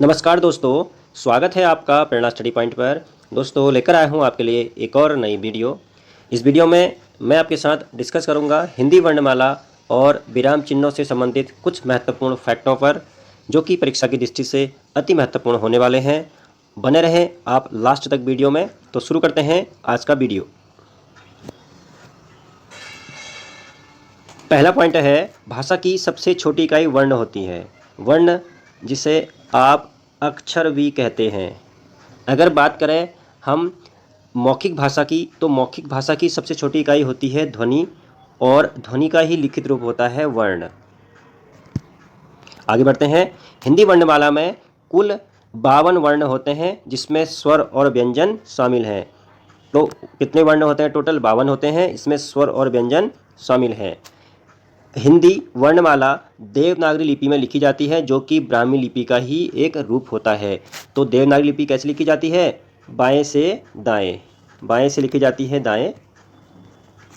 नमस्कार दोस्तों, स्वागत है आपका प्रेरणा स्टडी पॉइंट पर। दोस्तों लेकर आया हूँ आपके लिए एक और नई वीडियो। इस वीडियो में मैं आपके साथ डिस्कस करूँगा हिंदी वर्णमाला और विराम चिन्हों से संबंधित कुछ महत्वपूर्ण फैक्टों पर, जो कि परीक्षा की दृष्टि से अति महत्वपूर्ण होने वाले हैं। बने रहें आप लास्ट तक वीडियो में। तो शुरू करते हैं आज का वीडियो। पहला पॉइंट है, भाषा की सबसे छोटी इकाई वर्ण होती है। वर्ण जिसे आप अक्षर भी कहते हैं। अगर बात करें हम मौखिक भाषा की, तो मौखिक भाषा की सबसे छोटी इकाई होती है ध्वनि, और ध्वनि का ही लिखित रूप होता है वर्ण। आगे बढ़ते हैं। हिंदी वर्णमाला में कुल 52 वर्ण होते हैं, जिसमें स्वर और व्यंजन शामिल हैं। तो कितने वर्ण होते हैं? टोटल 52 होते हैं, इसमें स्वर और व्यंजन शामिल हैं। हिंदी वर्णमाला देवनागरी लिपि में लिखी जाती है, जो कि ब्राह्मी लिपि का ही एक रूप होता है। तो देवनागरी लिपि कैसे लिखी जाती है? बाएं से दाएं, बाएं से लिखी जाती है दाएं,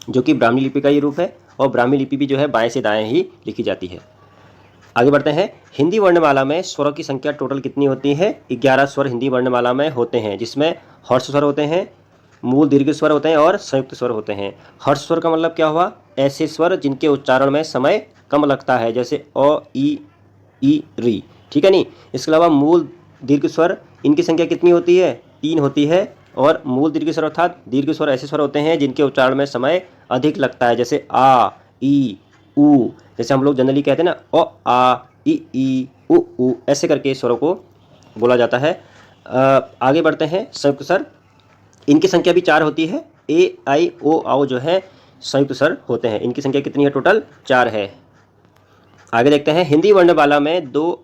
जो कि ब्राह्मी लिपि का ही रूप है। और ब्राह्मी लिपि भी जो है बाएं से दाएं ही लिखी जाती है। आगे बढ़ते हैं। हिंदी वर्णमाला में स्वरों की संख्या टोटल कितनी होती है? 11 स्वर हिंदी वर्णमाला में होते हैं, जिसमें हर्ष स्वर होते हैं, मूल दीर्घ स्वर होते हैं और संयुक्त स्वर होते हैं। हर्ष स्वर का मतलब क्या हुआ? ऐसे स्वर जिनके उच्चारण में समय कम लगता है, जैसे अ, ई, री। ठीक है नी। इसके अलावा मूल दीर्घ स्वर, इनकी संख्या कितनी होती है? 3 होती है। और मूल दीर्घ स्वर अर्थात दीर्घ स्वर ऐसे स्वर होते हैं जिनके उच्चारण में समय अधिक लगता है, जैसे आ, ई, ऊ। जैसे हम लोग जनरली कहते हैं ना, अ, आ, ई, ऊ, ऐसे करके स्वरों को बोला जाता है। आगे बढ़ते हैं। संयुक्त स्वर, इनकी संख्या भी 4 होती है। ए, आई, ओ, आओ जो है संयुक्त स्वर होते हैं। इनकी संख्या कितनी है? टोटल 4 है। आगे देखते हैं। हिंदी वर्णमाला में 2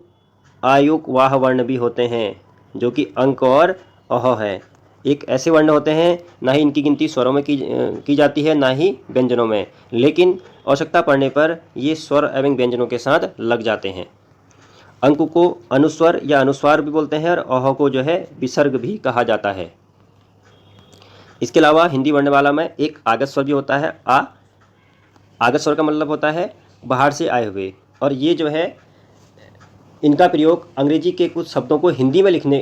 आयुक्वाह वर्ण भी होते हैं, जो कि अंक और अह है। एक ऐसे वर्ण होते हैं, ना ही इनकी गिनती स्वरों में की जाती है, ना ही व्यंजनों में, लेकिन आवश्यकता पड़ने पर ये स्वर एवं व्यंजनों के साथ लग जाते हैं। अंक को अनुस्वर या अनुस्वार भी बोलते हैं, और अह को जो है विसर्ग भी कहा जाता है। इसके अलावा हिंदी वर्णमाला में एक आगत स्वर भी होता है, आ। आगत स्वर का मतलब होता है बाहर से आए हुए, और ये जो है इनका प्रयोग अंग्रेजी के कुछ शब्दों को हिंदी में लिखने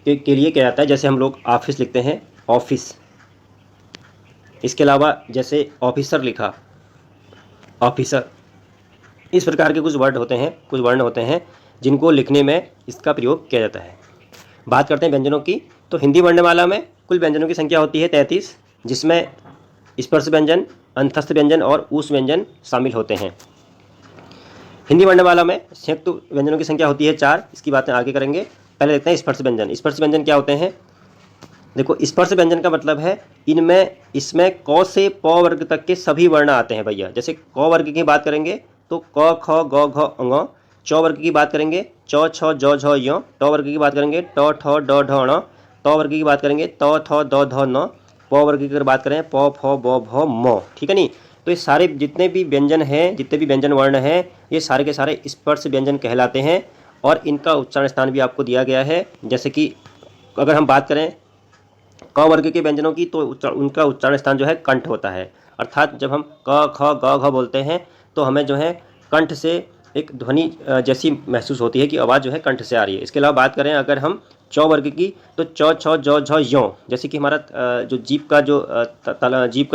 के लिए किया जाता है। जैसे हम लोग ऑफिस लिखते हैं, ऑफिस। इसके अलावा जैसे ऑफिसर लिखा, ऑफिसर। इस प्रकार के कुछ वर्ड होते हैं, कुछ वर्ण होते हैं जिनको लिखने में इसका प्रयोग किया जाता है। बात करते हैं व्यंजनों की। तो हिंदी वर्णमाला में कुल व्यंजनों की संख्या होती है 33, जिसमें स्पर्श व्यंजन, अंतस्थ व्यंजन और ऊष् व्यंजन शामिल होते हैं। हिंदी वर्णमाला में संयुक्त व्यंजनों की संख्या होती है 4। इसकी बातें आगे करेंगे। पहले देखते हैं स्पर्श व्यंजन। स्पर्श व्यंजन क्या होते हैं? देखो, स्पर्श व्यंजन का मतलब है इसमें क से प वर्ग तक के सभी वर्ण आते हैं भैया। जैसे क वर्ग की बात करेंगे तो क, ख, ग, घ, अंग। च वर्ग की बात करेंगे च, छ, ज, झ, य। ट वर्ग की बात करेंगे ट, ठ, ड, ढ, ण। त वर्ग की बात करेंगे त, थ, द, ध, न। प वर्ग की अगर बात करें प, फ, ब, भ, म। ठीक है नी। तो ये सारे जितने भी व्यंजन हैं, जितने भी व्यंजन वर्ण हैं, ये सारे के सारे स्पर्श व्यंजन कहलाते हैं, और इनका उच्चारण स्थान भी आपको दिया गया है। जैसे कि अगर हम बात करें क वर्ग के व्यंजनों की, तो उनका उच्चारण स्थान जो है कंठ होता है। अर्थात जब हम क, ख, ग, घ बोलते हैं तो हमें जो है कंठ से एक ध्वनि जैसी महसूस होती है कि आवाज़ जो है कंठ से आ रही है। इसके अलावा बात करें अगर हम च वर्ग की, तो च, छ, ज, झ, यो। जैसे कि हमारा जो जीभ का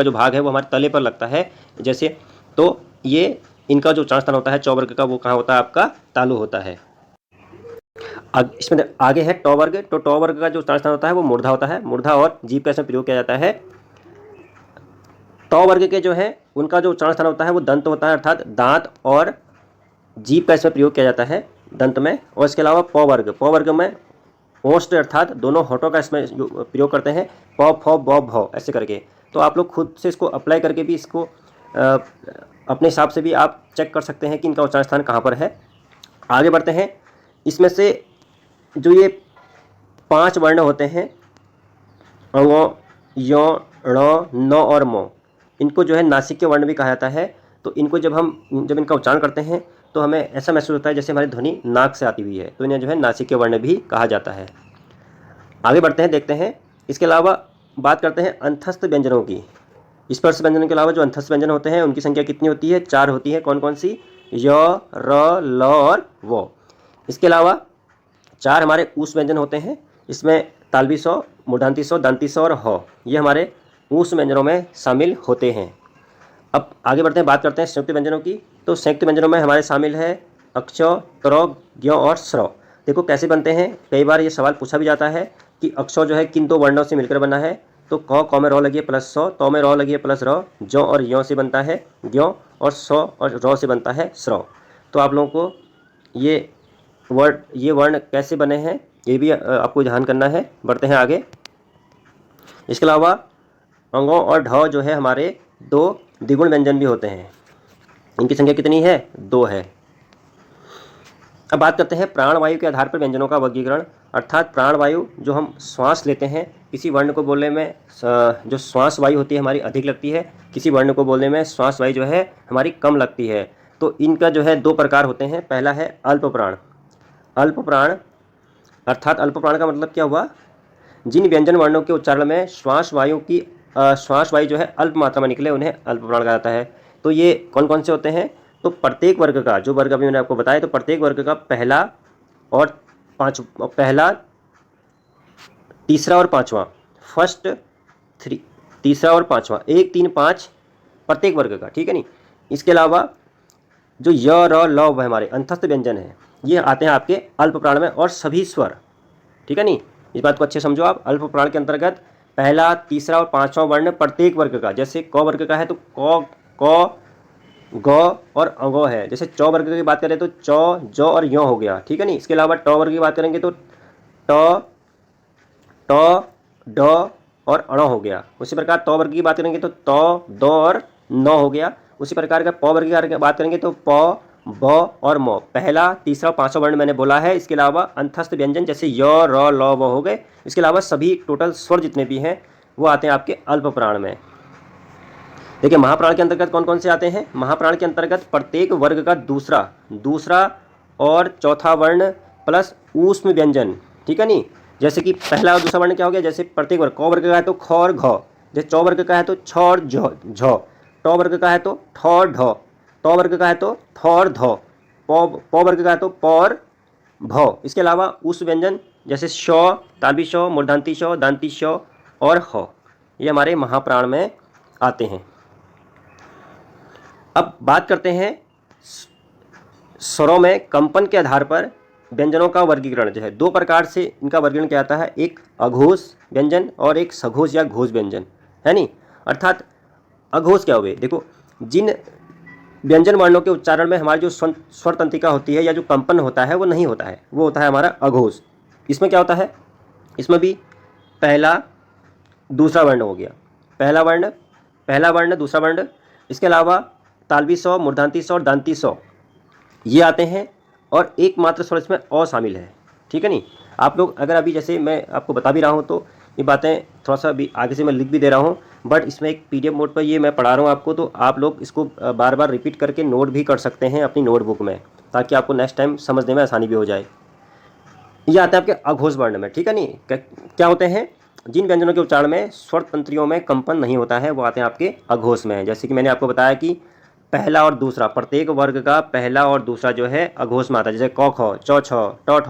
जो भाग है वो हमारे तले पर लगता है, जैसे। तो ये इनका जो उच्चारण स्थान होता है च वर्ग का, वो कहाँ होता है? आपका तालु होता है। इसमें आगे है ट वर्ग। तो ट वर्ग का जो उच्चारण स्थान होता है वो मूर्धा होता है। मूर्धा और जीभ का इसमें प्रयोग किया जाता है। ट वर्ग के जो है उनका जो उच्चारण स्थान होता है वो दंत होता है, अर्थात दांत और जीभ का इसमें प्रयोग किया जाता है दंत में। और इसके अलावा प वर्ग में ओष्ठ अर्थात दोनों होठों का इसमें प्रयोग करते हैं, प, फ, ब, भ ऐसे करके। तो आप लोग खुद से इसको अप्लाई करके भी इसको अपने हिसाब से भी आप चेक कर सकते हैं कि इनका उच्चारण स्थान कहाँ पर है। आगे बढ़ते हैं। इसमें से जो ये 5 वर्ण होते हैं, अ, य, ण, न और म, इनको जो है नासिक के वर्ण भी कहा जाता है। तो इनको जब इनका उच्चारण करते हैं तो हमें ऐसा महसूस होता है जैसे हमारी ध्वनि नाक से आती हुई है, तो इन्हें जो है नासिक के वर्ण भी कहा जाता है। आगे बढ़ते हैं, देखते हैं। इसके अलावा बात करते हैं अंतस्थ व्यंजनों की। स्पर्श व्यंजनों के अलावा जो अंतस्थ व्यंजन होते हैं उनकी संख्या कितनी होती है? 4 होती है। कौन कौन सी? य, र, ल और व। इसके अलावा 4 हमारे ऊष्म व्यंजन होते हैं, इसमें तालवी सौ, मूर्धांती सौ, दांती सौ और ह, ये हमारे ऊष्म व्यंजनों में शामिल होते हैं। अब आगे बढ़ते हैं, बात करते हैं संयुक्त व्यंजनों की। तो संयुक्त व्यंजनों में हमारे शामिल है अक्ष, त्रौ, ज्ञ और स्रव। देखो कैसे बनते हैं, कई बार ये सवाल पूछा भी जाता है कि अक्षर जो है किन दो वर्णों से मिलकर बना है। तो क में रौ लगी है प्लस सौ, तौ में रौ लगी है प्लस रौ, ज्यों और यों से बनता है ज्यों, और सौ और रौ से बनता है स्रव। तो आप लोगों को ये वर्ण कैसे बने हैं ये भी आपको ध्यान करना है। बढ़ते हैं आगे। इसके अलावा अंगों और ढ जो है हमारे 2 द्विगुण व्यंजन भी होते हैं। इनकी संख्या कितनी है? 2 है। अब बात करते हैं प्राणवायु के आधार पर व्यंजनों का वर्गीकरण। अर्थात प्राणवायु जो हम श्वास लेते हैं, किसी वर्ण को बोलने में जो श्वास वायु होती है हमारी अधिक लगती है, किसी वर्ण को बोलने में श्वास वायु जो है हमारी कम लगती है। तो इनका जो है 2 प्रकार होते हैं। पहला है अल्प प्राण। अल्प प्राण अर्थात अल्प प्राण का मतलब क्या हुआ? जिन व्यंजन वर्णों के उच्चारण में श्वास वायु जो है अल्प मात्रा में निकले, उन्हें अल्प प्राण कहा जाता है। तो ये कौन कौन से होते हैं? तो प्रत्येक वर्ग का, जो वर्ग अभी मैंने आपको बताया, तो प्रत्येक वर्ग का पहला, तीसरा और पांचवा, फर्स्ट 3, तीसरा और पांचवा, 1, 3, 5 प्रत्येक वर्ग का, ठीक है नहीं। इसके अलावा जो य, र, ल हमारे अंतस्थ व्यंजन हैं, ये आते हैं आपके अल्प प्राण में, और सभी स्वर, ठीक है नहीं। इस बात को अच्छे समझो आप। अल्प प्राण के अंतर्गत पहला, तीसरा और पांचवा वर्ण प्रत्येक वर्ग का, जैसे क वर्ग का है तो क, ग और अगो है। जैसे च वर्ग की बात करें तो च, ज और यो हो गया, ठीक है नहीं। इसके अलावा ट वर्ग की बात करेंगे तो ट, ड और अण हो गया। उसी प्रकार त वर्ग की बात करेंगे तो त, द और न हो गया। उसी प्रकार का प वर्ग की बात करेंगे तो प, ब और म। पहला, तीसरा, पांचवा वर्ण मैंने बोला है। इसके अलावा अंतस्थ व्यंजन जैसे य, र, ल, व हो गए। इसके अलावा सभी टोटल स्वर जितने भी हैं वो आते हैं आपके अल्प प्राण में। देखिए महाप्राण के अंतर्गत कौन कौन से आते हैं? महाप्राण के अंतर्गत प्रत्येक वर्ग का दूसरा और चौथा वर्ण प्लस ऊष्म व्यंजन, ठीक है नहीं। जैसे कि पहला और दूसरा वर्ण क्या हो गया? जैसे प्रत्येक वर्ग, क वर्ग का है तो ख और घ, जैसे चौ वर्ग का है तो छ और झ, ट वर्ग का है तो ठ और ढ, त वर्ग का है तो थ और ध, प वर्ग का है तो प और भ। इसके अलावा ऊष्म व्यंजन जैसे श, तालवी श, मूर्धांती श, दांती श और ह, ये हमारे महाप्राण में आते हैं। अब बात करते हैं स्वरों में कंपन के आधार पर व्यंजनों का वर्गीकरण। जो है 2 प्रकार से इनका वर्गीकरण किया जाता है, एक अघोष व्यंजन और एक सघोष या घोष व्यंजन, है नहीं। अर्थात अघोष क्या हुए? देखो, जिन व्यंजन वर्णों के उच्चारण में हमारी जो स्वर तंत्रिका होती है या जो कंपन होता है वो नहीं होता है, वो होता है हमारा अघोष। इसमें क्या होता है? इसमें भी पहला, दूसरा वर्ण हो गया, पहला वर्ण, दूसरा वर्ण। इसके अलावा तालवी सौ, मूर्धांती सौ और दांती सौ ये आते हैं, और एकमात्र स्वर इसमें अ शामिल है, ठीक है नहीं। आप लोग अगर अभी जैसे मैं आपको बता भी रहा हूँ तो ये बातें थोड़ा सा अभी आगे से मैं लिख भी दे रहा हूँ, बट इसमें एक PDF मोड पर ये मैं पढ़ा रहा हूँ आपको, तो आप लोग इसको बार बार रिपीट करके नोट भी कर सकते हैं अपनी नोटबुक में, ताकि आपको नेक्स्ट टाइम समझने में आसानी भी हो जाए। ये आते हैं आपके अघोष वर्ण में, ठीक है नहीं। क्या होते हैं? जिन व्यंजनों के उच्चारण में स्वर तंत्रियों में कंपन नहीं होता है वो आते हैं आपके अघोष में। जैसे कि मैंने आपको बताया कि पहला और दूसरा, प्रत्येक वर्ग का पहला और दूसरा जो है अघोष में आता है, जैसे क ख, च छ, ट ठ,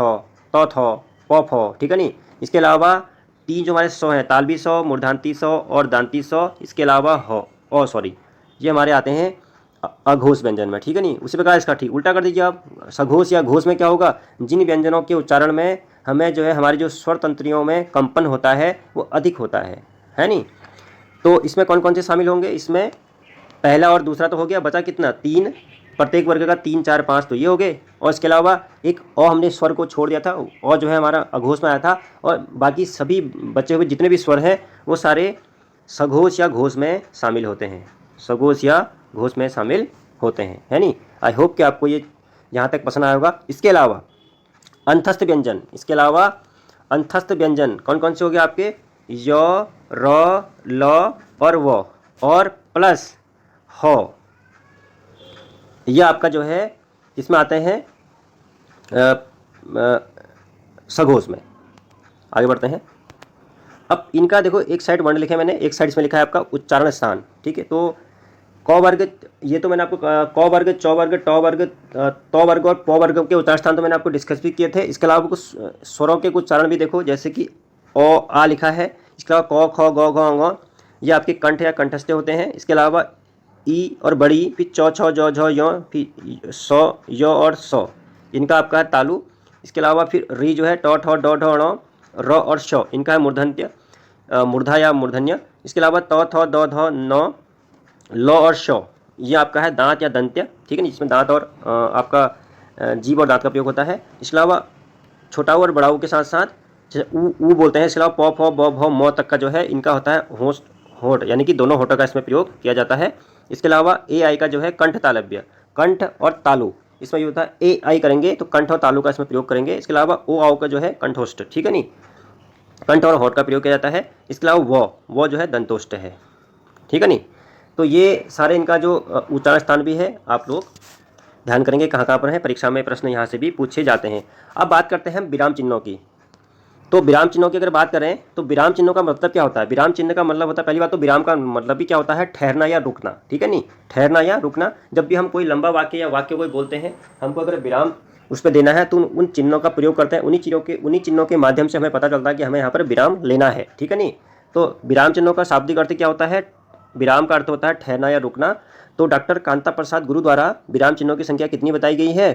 त थ, प फ, ठीक है नहीं। इसके अलावा 3 जो हमारे सौ हैं, तालवी सौ, मूर्धांती सौ और दांती सौ। इसके अलावा ये हमारे आते हैं अघोष व्यंजन में, ठीक है नहीं। उसी प्रकार इसका ठीक उल्टा कर दीजिए आप, सघोष या घोष में क्या होगा? जिन व्यंजनों के उच्चारण में हमें जो है हमारी जो स्वर तंत्रियों में कंपन होता है वो अधिक होता है नहीं। तो इसमें कौन कौन से शामिल होंगे? इसमें पहला और दूसरा तो हो गया, बचा कितना? 3, प्रत्येक वर्ग का 3, 4, 5 तो ये हो गए। और इसके अलावा एक हमने स्वर को छोड़ दिया था, और जो है हमारा अघोष में आया था, और बाकी सभी बचे हुए जितने भी स्वर हैं वो सारे सघोष या घोष में शामिल होते हैं, सघोष या घोष में शामिल होते हैं, है नहीं। आई होप कि आपको ये यहाँ तक पसंद आया होगा। इसके अलावा अंतस्थ व्यंजन, कौन कौन से हो गए आपके? य, र, ल और व और प्लस ह, यह आपका जो है इसमें आते हैं सघोष में। आगे बढ़ते हैं। अब इनका देखो, एक साइड वर्ण लिखे मैंने, एक साइड इसमें लिखा है आपका उच्चारण स्थान, ठीक है। तो क वर्ग, ये तो मैंने आपको क वर्ग, च वर्ग, ट वर्ग, त वर्ग और प वर्ग के उच्चारण स्थान तो मैंने आपको डिस्कस भी किए थे। इसके अलावा कुछ स्वरों के कुछ उच्चारण भी देखो, जैसे कि ओ आ लिखा है, इसके अलावा क ख ग घ ङ, ये आपके कंठ या कंठस्थ होते हैं। इसके अलावा ई और बड़ी, फिर चौ छ जौ झ य, फिर सौ य और सौ, इनका आपका है तालु। इसके अलावा फिर री जो है ट ठ ड ढ ण, र और श, इनका है मूर्धन्य, मूर्धा या मूर्धन्य। इसके अलावा त थ द ध न, ल और श, ये आपका है दांत या दंत्य, ठीक है ना, जिसमें दांत और आपका जीभ और दांत का प्रयोग होता है। इसके अलावा छोटा ऊ और बड़ा ऊ के साथ साथ जैसे ऊ बोलते हैं। इसके अलावा प फ ब भ म तक का जो है इनका होता है होंठ, होंठ यानी कि दोनों होठों का इसमें प्रयोग किया जाता है। इसके अलावा ए आई का जो है कंठ तालव्य, कंठ और तालु, इसमें ये होता है ए आई करेंगे तो कंठ और तालु का इसमें प्रयोग करेंगे। इसके अलावा ओ आओ का जो है कंठोष्ठ, ठीक है नहीं, कंठ और होठ का प्रयोग किया जाता है। इसके अलावा वो जो है दंतोष्ठ है, ठीक है नहीं। तो ये सारे इनका जो उच्चारण स्थान भी है, आप लोग ध्यान करेंगे कहाँ कहाँ पर है, परीक्षा में प्रश्न यहाँ से भी पूछे जाते हैं। अब बात करते हैं विराम चिन्हों की। तो विराम चिन्हों की अगर बात करें तो विराम चिन्हों का मतलब क्या होता है? विराम चिन्ह का मतलब होता है, पहली बात तो विराम का मतलब भी क्या होता है, ठहरना या रुकना, ठीक है नहीं, ठहरना या रुकना। जब भी हम कोई लंबा वाक्य या वाक्य कोई बोलते हैं, हमको अगर विराम उस पर देना है तो उन चिन्हों का प्रयोग करते हैं। उन्हीं चिन्हों के माध्यम से हमें पता चलता है कि हमें यहाँ पर विराम लेना है, ठीक है नहीं। तो विराम चिन्हों का शाब्दिक अर्थ क्या होता है? विराम का अर्थ होता है ठहरना या रुकना। तो डॉक्टर कांता प्रसाद गुरु द्वारा विराम चिन्हों की संख्या कितनी बताई गई है?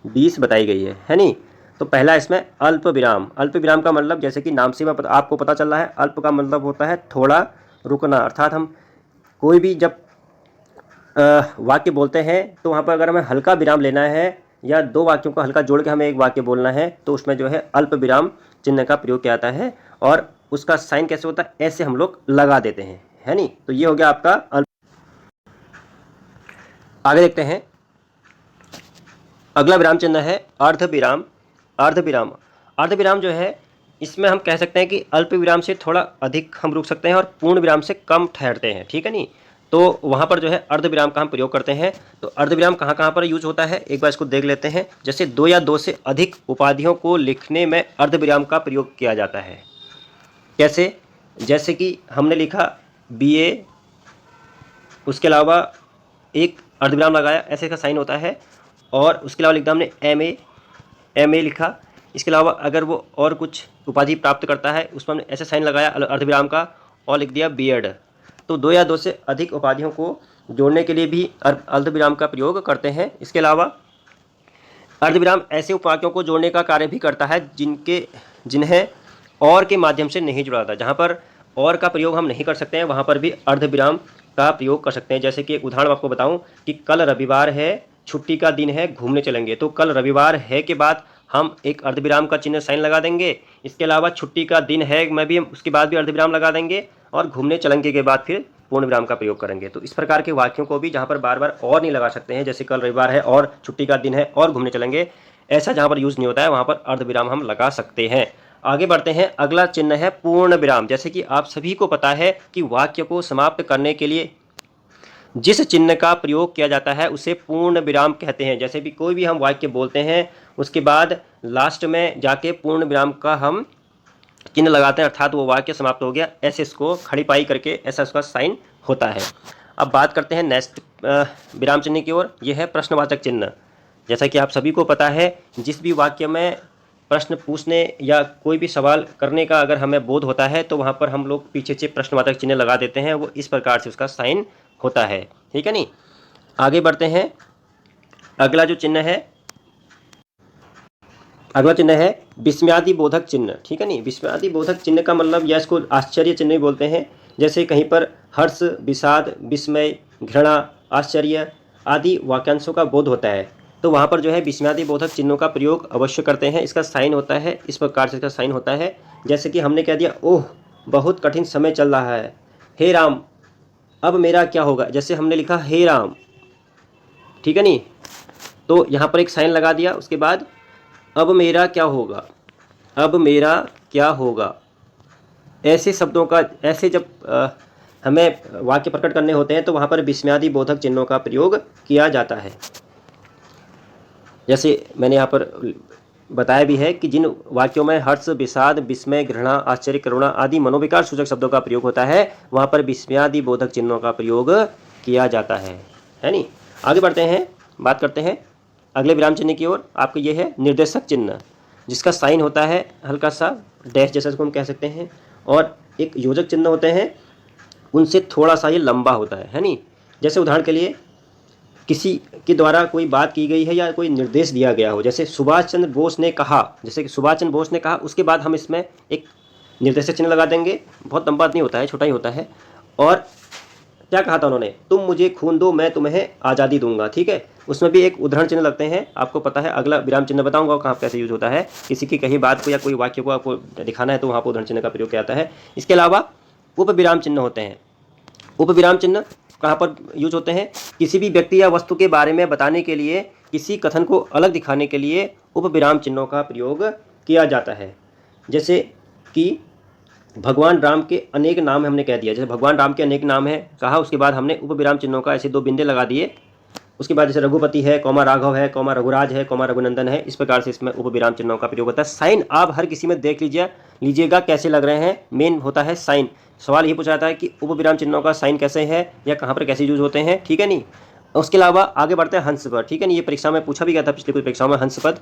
20 बताई गई है नहीं। तो पहला इसमें अल्प विराम। अल्प विराम का मतलब जैसे कि नाम से आपको पता चल रहा है, अल्प का मतलब होता है थोड़ा रुकना। अर्थात हम कोई भी जब वाक्य बोलते हैं तो वहाँ पर अगर हमें हल्का विराम लेना है या दो वाक्यों को हल्का जोड़ के हमें एक वाक्य बोलना है तो उसमें जो है अल्प विराम चिन्ह का प्रयोग किया जाता है। और उसका साइन कैसे होता है? ऐसे हम लोग लगा देते हैं, है नहीं। तो ये हो गया आपका अल्प। आगे देखते हैं, अगला विराम चिन्ह है अर्ध विराम। अर्ध विराम, अर्ध विराम जो है इसमें हम कह सकते हैं कि अल्प विराम से थोड़ा अधिक हम रुक सकते हैं और पूर्ण विराम से कम ठहरते हैं, ठीक है नहीं। तो वहाँ पर जो है अर्ध विराम का हम प्रयोग करते हैं। तो अर्ध विराम कहाँ कहाँ पर यूज होता है, एक बार इसको देख लेते हैं। जैसे दो या दो से अधिक उपाधियों को लिखने में अर्ध विराम का प्रयोग किया जाता है। कैसे? जैसे कि हमने लिखा BA, उसके अलावा एक अर्धविराम लगाया, ऐसे का साइन होता है। और उसके अलावा लिखा हमने MA लिखा। इसके अलावा अगर वो और कुछ उपाधि प्राप्त करता है उसमें हमने ऐसे साइन लगाया अर्धविराम का और लिख दिया B.Ed। तो दो या दो से अधिक उपाधियों को जोड़ने के लिए भी अर्धविराम का प्रयोग करते हैं। इसके अलावा अर्धविराम ऐसे उपाधियों को जोड़ने का कार्य भी करता है जिन्हें और के माध्यम से नहीं जुड़ा था। जहाँ पर और का प्रयोग हम नहीं कर सकते हैं वहाँ पर भी अर्धविराम का प्रयोग कर सकते हैं। जैसे कि एक उदाहरण आपको बताऊं कि कल रविवार है, छुट्टी का दिन है, घूमने चलेंगे। तो कल रविवार है के बाद हम एक अर्धविराम का चिन्ह साइन लगा देंगे। इसके अलावा छुट्टी का दिन है में भी हम उसके बाद भी अर्धविराम लगा देंगे और घूमने चलेंगे के बाद फिर पूर्ण विराम का प्रयोग करेंगे। तो इस प्रकार के वाक्यों को भी जहाँ पर बार बार और नहीं लगा सकते हैं, जैसे कल रविवार है और छुट्टी का दिन है और घूमने चलेंगे, ऐसा जहाँ पर यूज़ नहीं होता है वहाँ पर अर्धविराम हम लगा सकते हैं। आगे बढ़ते हैं, अगला चिन्ह है पूर्ण विराम। जैसे कि आप सभी को पता है कि वाक्य को समाप्त करने के लिए जिस चिन्ह का प्रयोग किया जाता है उसे पूर्ण विराम कहते हैं। जैसे भी कोई भी हम वाक्य बोलते हैं उसके बाद लास्ट में जाके पूर्ण विराम का हम चिन्ह लगाते हैं, अर्थात वो वाक्य समाप्त हो गया, ऐसे इसको खड़ी पाई करके ऐसा उसका साइन होता है। अब बात करते हैं नेक्स्ट विराम चिन्ह की ओर, यह है प्रश्नवाचक चिन्ह। जैसा कि आप सभी को पता है, जिस भी वाक्य में प्रश्न पूछने या कोई भी सवाल करने का अगर हमें बोध होता है तो वहाँ पर हम लोग पीछे से प्रश्नवाचक चिन्ह लगा देते हैं, वो इस प्रकार से उसका साइन होता है, ठीक है नहीं। आगे बढ़ते हैं, अगला जो चिन्ह है, अगला चिन्ह है विस्मयादि बोधक चिन्ह, ठीक है नहीं। विस्मयादि बोधक चिन्ह का मतलब या इसको आश्चर्य चिन्ह भी बोलते हैं। जैसे कहीं पर हर्ष, विषाद, विस्मय, घृणा, आश्चर्य आदि वाक्यांशों का बोध होता है तो वहाँ पर जो है विस्मयादि बोधक चिन्हों का प्रयोग अवश्य करते हैं। इसका साइन होता है, इस प्रकार से इसका साइन होता है। जैसे कि हमने कह दिया, ओह बहुत कठिन समय चल रहा है, हे राम अब मेरा क्या होगा। जैसे हमने लिखा हे राम, ठीक है नहीं, तो यहाँ पर एक साइन लगा दिया, उसके बाद अब मेरा क्या होगा, अब मेरा क्या होगा। ऐसे शब्दों का, ऐसे जब हमें वाक्य प्रकट करने होते हैं तो वहाँ पर विस्मयादि बोधक चिन्हों का प्रयोग किया जाता है। जैसे मैंने यहाँ पर बताया भी है कि जिन वाक्यों में हर्ष, विषाद, विस्मय, घृणा, आश्चर्य, करुणा आदि मनोविकार सूचक शब्दों का प्रयोग होता है वहाँ पर विस्मयादि बोधक चिन्हों का प्रयोग किया जाता है नहीं। आगे बढ़ते हैं, बात करते हैं अगले विराम चिन्ह की ओर। आपका ये है निर्देशक चिन्ह, जिसका साइन होता है हल्का सा डैश जैसा, इसको हम कह सकते हैं। और एक योजक चिन्ह होते हैं, उनसे थोड़ा सा ये लंबा होता है नहीं। जैसे उदाहरण के लिए किसी के द्वारा कोई बात की गई है या कोई निर्देश दिया गया हो, जैसे सुभाष चंद्र बोस ने कहा, जैसे कि सुभाष चंद्र बोस ने कहा, उसके बाद हम इसमें एक निर्देशक चिन्ह लगा देंगे। बहुत लंबा नहीं होता है, छोटा ही होता है। और क्या कहा था उन्होंने, तुम मुझे खून दो मैं तुम्हें आज़ादी दूंगा, ठीक है। उसमें भी एक उदाहरण चिन्ह लगते हैं, आपको पता है। अगला विराम चिन्ह बताऊंगा कहाँ कैसे यूज होता है। किसी की कहीं बात को या कोई वाक्य को आपको दिखाना है तो वहाँ पर उदाहरण चिन्ह का प्रयोग किया जाता है। इसके अलावा उप विराम चिन्ह होते हैं। उप विराम चिन्ह कहाँ पर यूज होते हैं, किसी भी व्यक्ति या वस्तु के बारे में बताने के लिए, किसी कथन को अलग दिखाने के लिए उप विराम चिन्हों का प्रयोग किया जाता है। जैसे कि भगवान राम के अनेक नाम हमने कह दिया, जैसे भगवान राम के अनेक नाम है कहा, उसके बाद हमने उप विराम चिन्हों का ऐसे 2 बिंदे लगा दिए। उसके बाद जैसे रघुपति है, कौमा राघव है, कौमा रघुराज है, कौमा रघुनंदन है, इस प्रकार से इसमें उप विराम चिन्हों का प्रयोग होता है। साइन आप हर किसी में देख लीजिएगा कैसे लग रहे हैं। मेन होता है साइन। सवाल ये पूछा जाता है कि उप विराम चिन्हों का साइन कैसे है या कहाँ पर कैसे यूज होते हैं, ठीक है नहीं। उसके अलावा आगे बढ़ते हैं हंस पद, ठीक है नहीं। ये परीक्षा में पूछा भी गया था, पिछली कुछ परीक्षाओं में हंस पद।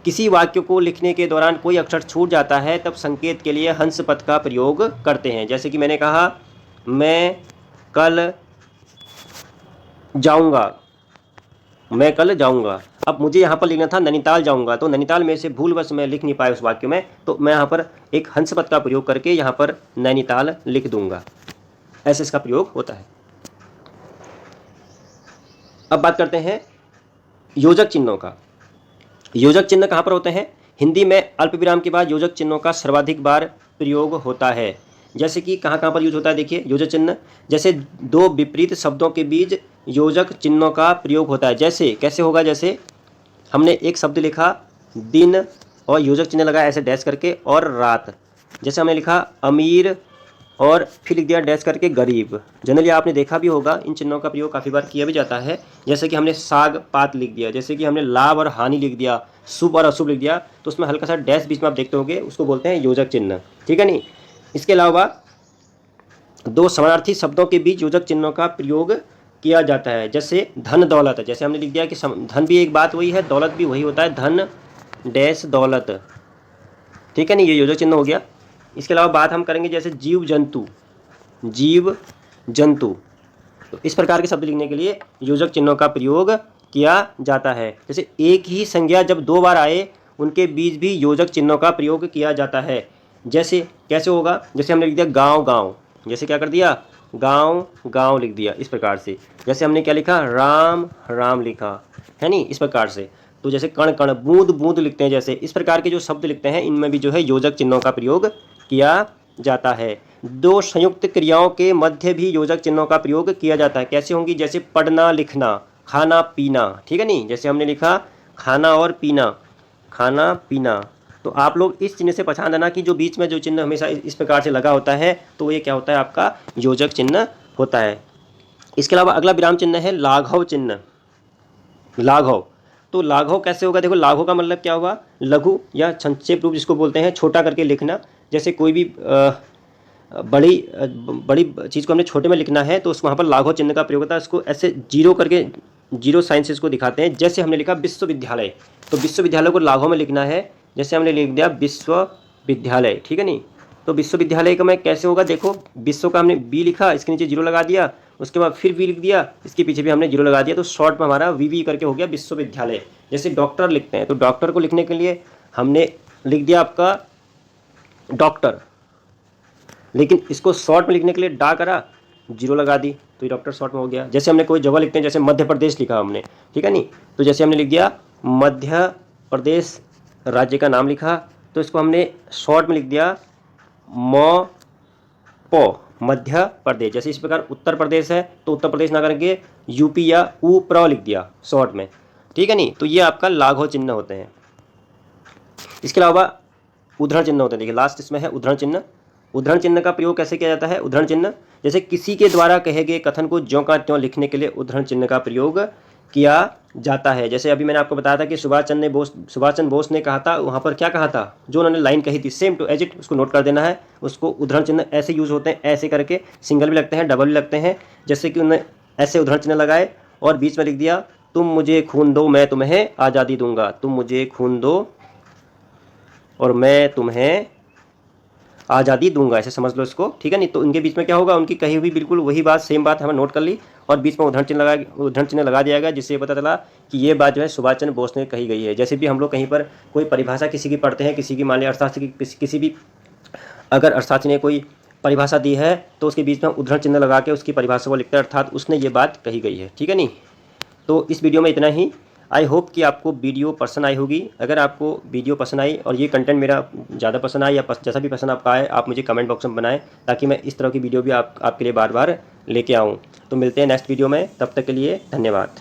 किसी वाक्य को लिखने के दौरान कोई अक्षर छूट जाता है तब संकेत के लिए हंस पद का प्रयोग करते हैं। जैसे कि मैंने कहा मैं कल जाऊंगा, मैं कल जाऊंगा। अब मुझे यहाँ पर लिखना था नैनीताल जाऊंगा, तो नैनीताल में से भूलवश मैं लिख नहीं पाया उस वाक्य में, तो मैं यहाँ पर एक हंस पद का प्रयोग करके यहाँ पर नैनीताल लिख दूंगा। ऐसे इसका प्रयोग होता है। अब बात करते हैं योजक चिन्हों का। योजक चिन्ह कहाँ पर होते हैं, हिंदी में अल्प विराम के बाद योजक चिन्हों का सर्वाधिक बार प्रयोग होता है। जैसे कि कहाँ कहाँ पर यूज होता है, देखिए योजक चिन्ह, जैसे 2 विपरीत शब्दों के बीच योजक चिन्हों का प्रयोग होता है। जैसे कैसे होगा, जैसे हमने एक शब्द लिखा दिन और योजक चिन्ह लगाया ऐसे डैश करके, और रात। जैसे हमने लिखा अमीर और फिर लिख दिया डैश करके गरीब। जनरली आपने देखा भी होगा, इन चिन्हों का प्रयोग काफ़ी बार किया भी जाता है। जैसे कि हमने साग पात लिख दिया, जैसे कि हमने लाभ और हानि लिख दिया, शुभ और अशुभ लिख दिया, तो उसमें हल्का सा डैश बीच में आप देखते होंगे, उसको बोलते हैं योजक चिन्ह, ठीक है नहीं। इसके अलावा 2 समानार्थी शब्दों के बीच योजक चिन्हों का प्रयोग किया जाता है। जैसे धन दौलत, जैसे हमने लिख दिया कि धन भी एक बात वही है, दौलत भी वही होता है, धन डैश दौलत, ठीक है नहीं, ये योजक चिन्ह हो गया। इसके अलावा बात हम करेंगे जैसे जीव जंतु, जीव जंतु, तो इस प्रकार के शब्द लिखने के लिए योजक चिन्हों का प्रयोग किया जाता है। जैसे एक ही संज्ञा जब 2 बार आए उनके बीच भी योजक चिन्हों का प्रयोग किया जाता है। जैसे कैसे होगा, जैसे हमने लिख दिया गांव गांव, जैसे क्या कर दिया गांव गांव लिख दिया, इस प्रकार से। जैसे हमने क्या लिखा राम राम लिखा, है नहीं, इस प्रकार से। तो जैसे कण कण बूंद बूंद लिखते हैं, जैसे इस प्रकार के जो शब्द लिखते हैं इनमें भी जो है योजक चिन्हों का प्रयोग किया जाता है। 2 संयुक्त क्रियाओं के मध्य भी योजक चिन्हों का प्रयोग किया जाता है। कैसे होंगी, जैसे पढ़ना लिखना, खाना पीना, ठीक है नहीं। जैसे हमने लिखा खाना और पीना, खाना पीना, तो आप लोग इस चिन्ह से पहचान देना कि जो बीच में जो चिन्ह हमेशा इस प्रकार से लगा होता है तो ये क्या होता है, आपका योजक चिन्ह होता है। इसके अलावा अगला विराम चिन्ह है लाघव चिन्ह। लाघव, तो लाघव कैसे होगा, देखो लाघव का मतलब क्या हुआ, लघु या संक्षेप रूप जिसको बोलते हैं, छोटा करके लिखना। जैसे कोई भी बड़ी चीज़ को हमने छोटे में लिखना है तो उस वहाँ पर लाघव चिन्ह का प्रयोग होता है। उसको ऐसे जीरो करके, जीरो साइन से इसको दिखाते हैं। जैसे हमने लिखा विश्वविद्यालय, तो विश्वविद्यालय को लाघव में लिखना है, जैसे हमने लिख दिया विश्वविद्यालय, ठीक है नहीं। तो विश्वविद्यालय का मैं कैसे होगा, देखो विश्व का हमने बी लिखा, इसके नीचे जीरो लगा दिया, उसके बाद फिर वी लिख दिया, इसके पीछे भी हमने जीरो लगा दिया, तो शॉर्ट में हमारा वी करके हो गया विश्वविद्यालय। जैसे डॉक्टर लिखते हैं, तो डॉक्टर को लिखने के लिए हमने लिख दिया आपका डॉक्टर, लेकिन इसको शॉर्ट में लिखने के लिए डा करा, जीरो लगा दी, तो ये डॉक्टर शॉर्ट में हो गया। जैसे हमने कोई जगह लिखते हैं, जैसे मध्य प्रदेश लिखा हमने, ठीक है नहीं, तो जैसे हमने लिख दिया मध्य प्रदेश राज्य का नाम लिखा, तो इसको हमने शॉर्ट में लिख दिया म प, मध्य प्रदेश। जैसे इस प्रकार उत्तर प्रदेश है तो उत्तर प्रदेश ना करके यूपी या ऊ प्र लिख दिया शॉर्ट में, ठीक है नहीं। तो ये आपका लाघव चिन्ह होते हैं। इसके अलावा उद्धरण चिन्ह होते हैं, देखिए लास्ट इसमें है उद्धरण चिन्ह। उद्धरण चिन्ह का प्रयोग कैसे किया जाता है, उद्धरण चिन्ह जैसे किसी के द्वारा कहे गए कथन को ज्यों का त्यों लिखने के लिए उद्धरण चिन्ह का प्रयोग किया जाता है। जैसे अभी मैंने आपको बताया था कि सुभाष चंद्र बोस ने कहा था, वहाँ पर क्या कहा था, जो उन्होंने लाइन कही थी सेम टू एज इट, उसको नोट कर देना है। उसको उद्धरण चिन्ह ऐसे यूज होते हैं, ऐसे करके सिंगल भी लगते हैं, डबल भी लगते हैं। जैसे कि उन्होंने ऐसे उद्धरण चिन्ह लगाए और बीच में लिख दिया तुम मुझे खून दो मैं तुम्हें आज़ादी दूंगा, तुम मुझे खून दो और मैं तुम्हें आज़ादी दूंगा, ऐसे समझ लो इसको, ठीक है। नहीं तो इनके बीच में क्या होगा, उनकी कही हुई बिल्कुल वही बात, सेम बात हमें नोट कर ली और बीच में उद्धरण चिन्ह लगा दिया गया, जिससे ये पता चला कि ये बात जो है सुभाष चंद्र बोस ने कही गई है। जैसे भी हम लोग कहीं पर कोई परिभाषा किसी की पढ़ते हैं, किसी की मान लिया अर्थशास्त्र की किसी भी अगर अर्थशास्त्री ने कोई परिभाषा दी है तो उसके बीच में उद्धरण चिन्ह लगा के उसकी परिभाषा को लिखते हैं, अर्थात उसने ये बात कही गई है, ठीक है। नहीं तो इस वीडियो में इतना ही। आई होप कि आपको वीडियो पसंद आई होगी। अगर आपको वीडियो पसंद आई और ये कंटेंट मेरा ज़्यादा पसंद आया या जैसा भी पसंद आपका आए, आप मुझे कमेंट बॉक्स में बनाएं ताकि मैं इस तरह की वीडियो भी आपके लिए बार बार लेके आऊँ। तो मिलते हैं नेक्स्ट वीडियो में, तब तक के लिए धन्यवाद।